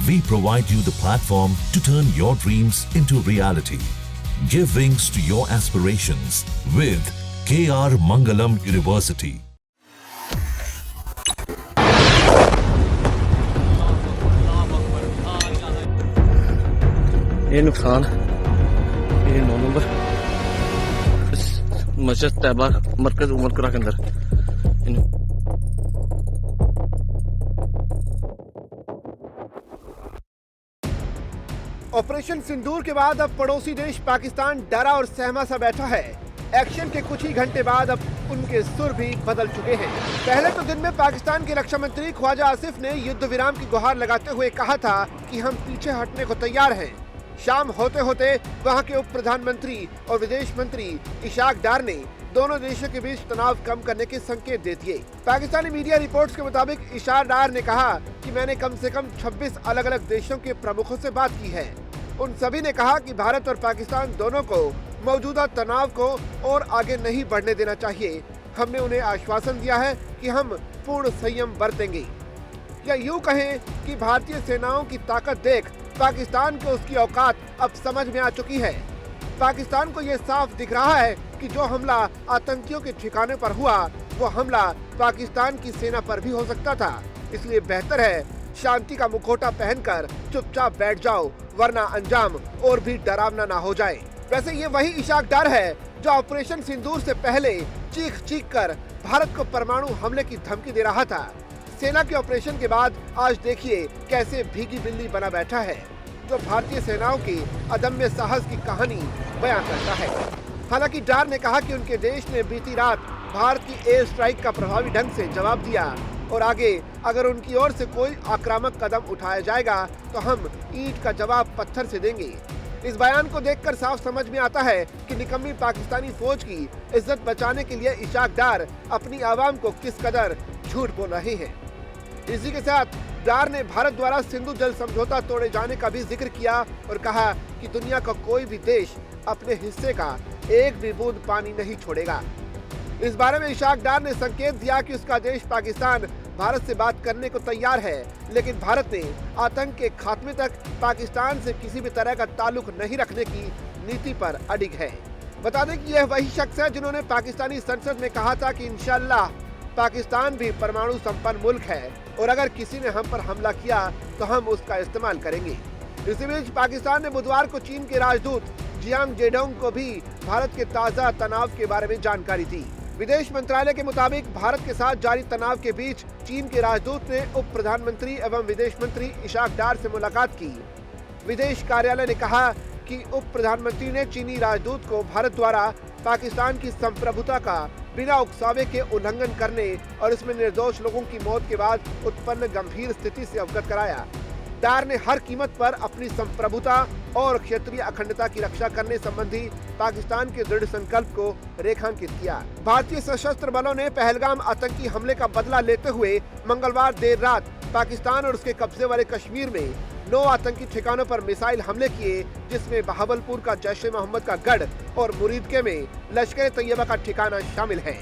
We provide you the platform to turn your dreams into reality. Give wings to your aspirations with KR Mangalam University. ये नुकसान, ये 9 number मस्जिद तैयबा मरकज उमरकरा के अंदर। Operation सिंदूर के बाद अब पड़ोसी देश पाकिस्तान डरा और सहमा सा बैठा है। एक्शन के कुछ ही घंटे बाद अब उनके सुर भी बदल चुके हैं। पहले तो दिन में पाकिस्तान के रक्षा मंत्री ख्वाजा आसिफ ने युद्ध विराम की गुहार लगाते हुए कहा था कि हम पीछे हटने को तैयार हैं। शाम होते होते वहां के उप प्रधानमंत्री और विदेश मंत्री इशाक डार ने दोनों देशों के बीच तनाव कम करने के संकेत दे दिए। पाकिस्तानी मीडिया रिपोर्ट्स के मुताबिक इशाक डार ने कहा कि मैंने कम से कम 26 अलग अलग देशों के प्रमुखों से बात की है। उन सभी ने कहा कि भारत और पाकिस्तान दोनों को मौजूदा तनाव को और आगे नहीं बढ़ने देना चाहिए। हमने उन्हें आश्वासन दिया है कि हम पूर्ण संयम बरतेंगे। या यूं कहें कि भारतीय सेनाओं की ताकत देख पाकिस्तान को उसकी औकात अब समझ में आ चुकी है। पाकिस्तान को ये साफ दिख रहा है कि जो हमला आतंकियों के ठिकाने पर हुआ वो हमला पाकिस्तान की सेना पर भी हो सकता था। इसलिए बेहतर है शांति का मुखौटा पहनकर चुपचाप बैठ जाओ, वरना अंजाम और भी डरावना ना हो जाए। वैसे ये वही इशाक डार है जो ऑपरेशन सिंदूर से पहले चीख चीख कर भारत को परमाणु हमले की धमकी दे रहा था। सेना के ऑपरेशन के बाद आज देखिए कैसे भीगी बिल्ली बना बैठा है, जो भारतीय सेनाओं की अदम्य साहस की कहानी बयां करता है। हालांकि डार ने कहा कि उनके देश ने बीती रात भारत की एयर स्ट्राइक का प्रभावी ढंग से जवाब दिया और आगे अगर उनकी ओर से कोई आक्रामक कदम उठाया जाएगा तो हम ईंट का जवाब पत्थर से देंगे। इस बयान को देखकर साफ समझ में आता है कि निकम्मी पाकिस्तानी फौज की इज्जत बचाने के लिए इशाक डार अपनी आवाम को किस कदर झूठ बोल रहे हैं। इसी के साथ डार ने भारत द्वारा सिंधु जल समझौता तोड़े जाने का भी जिक्र किया और कहा कि दुनिया का कोई भी देश अपने हिस्से का एक भी बूंद पानी नहीं छोड़ेगा। इस बारे में इशाक डार ने संकेत दिया कि उसका देश पाकिस्तान भारत से बात करने को तैयार है, लेकिन भारत ने आतंक के खात्मे तक पाकिस्तान से किसी भी तरह का ताल्लुक नहीं रखने की नीति पर अडिग है। बता दें कि यह वही शख्स है जिन्होंने पाकिस्तानी संसद में कहा था कि इंशाअल्लाह पाकिस्तान भी परमाणु संपन्न मुल्क है और अगर किसी ने हम पर हमला किया तो हम उसका इस्तेमाल करेंगे। इसी बीच पाकिस्तान ने बुधवार को चीन के राजदूत जियांग जेडोंग को भी भारत के ताज़ा तनाव के बारे में जानकारी दी। विदेश मंत्रालय के मुताबिक भारत के साथ जारी तनाव के बीच चीन के राजदूत ने उप प्रधानमंत्री एवं विदेश मंत्री इशाक डार से मुलाकात की। विदेश कार्यालय ने कहा कि उप प्रधानमंत्री ने चीनी राजदूत को भारत द्वारा पाकिस्तान की संप्रभुता का बिना उकसावे के उल्लंघन करने और इसमें निर्दोष लोगों की मौत के बाद उत्पन्न गंभीर स्थिति से अवगत कराया। डार ने हर कीमत पर अपनी संप्रभुता और क्षेत्रीय अखंडता की रक्षा करने संबंधी पाकिस्तान के दृढ़ संकल्प को रेखांकित किया। भारतीय सशस्त्र बलों ने पहलगाम आतंकी हमले का बदला लेते हुए मंगलवार देर रात पाकिस्तान और उसके कब्जे वाले कश्मीर में 9 आतंकी ठिकानों पर मिसाइल हमले किए, जिसमें बहावलपुर का जैश-ए-मोहम्मद का गढ़ और मुरीदके में लश्कर-ए-तैयबा का ठिकाना शामिल है।